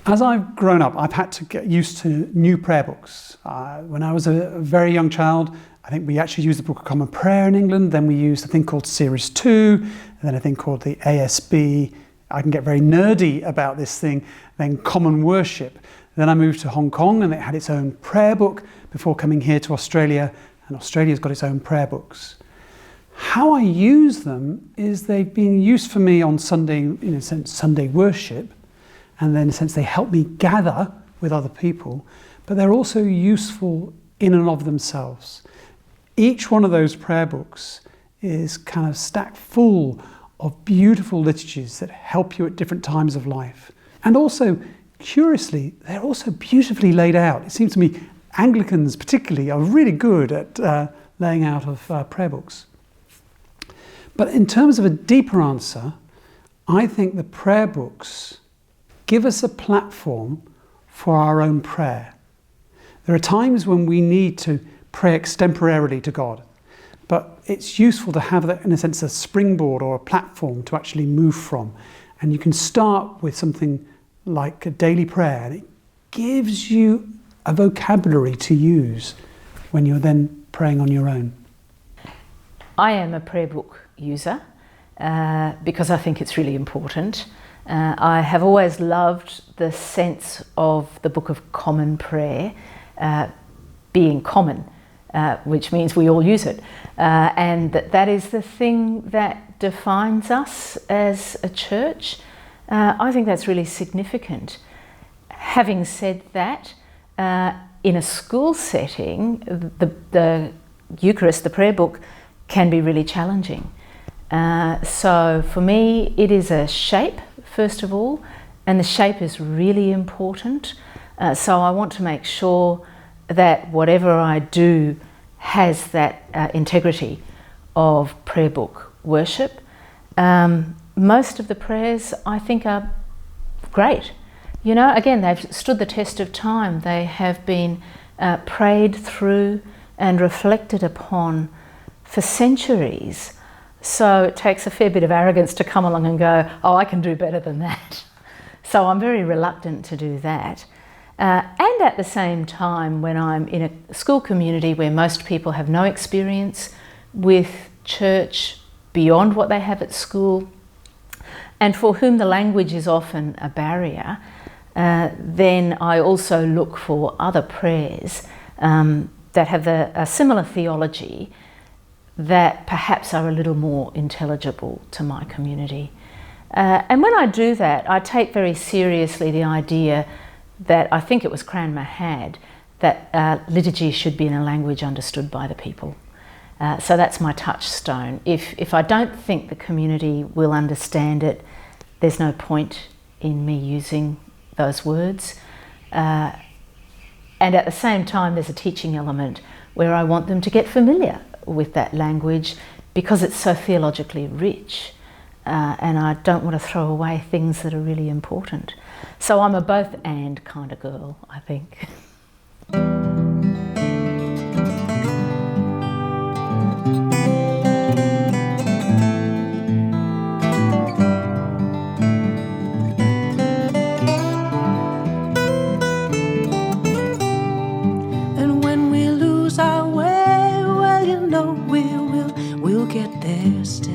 As I've grown up, I've had to get used to new prayer books. When I was a very young child, I think we actually used the Book of Common Prayer in England. Then we used a thing called Series 2, and then a thing called the ASB. I can get very nerdy about this thing. Then Common Worship. Then I moved to Hong Kong, and it had its own prayer book before coming here to Australia, and Australia's got its own prayer books. How I use them is they've been used for me on Sunday, in a sense, Sunday worship, and then in a sense they help me gather with other people, but they're also useful in and of themselves. Each one of those prayer books is kind of stacked full of beautiful liturgies that help you at different times of life. And also, curiously, they're also beautifully laid out. It seems to me Anglicans particularly are really good at laying out of prayer books. But in terms of a deeper answer, I think the prayer books give us a platform for our own prayer. There are times when we need to pray extemporarily to God, but it's useful to have that, in a sense, a springboard or a platform to actually move from. And you can start with something like a daily prayer, and it gives you a vocabulary to use when you're then praying on your own. I am a prayer book user because I think it's really important. I have always loved the sense of the Book of Common Prayer being common, which means we all use it, and that is the thing that defines us as a church. I think that's really significant. Having said that, in a school setting, the Eucharist, the prayer book, can be really challenging. So for me, it is a shape, first of all, and the shape is really important. So I want to make sure that whatever I do has that integrity of prayer book worship. Most of the prayers I think are great. You know, again, they've stood the test of time. They have been prayed through and reflected upon for centuries. So it takes a fair bit of arrogance to come along and go, oh, I can do better than that. So I'm very reluctant to do that. And at the same time, when I'm in a school community where most people have no experience with church beyond what they have at school, and for whom the language is often a barrier, then I also look for other prayers that have a similar theology that perhaps are a little more intelligible to my community. And when I do that, I take very seriously the idea that I think it was Cranmer had, that liturgy should be in a language understood by the people. So that's my touchstone. If I don't think the community will understand it, there's no point in me using those words. And at the same time, there's a teaching element where I want them to get familiar with that language because it's so theologically rich. And I don't want to throw away things that are really important. So I'm a both and kind of girl, I think. And when we lose our way, well, you know we'll get there still.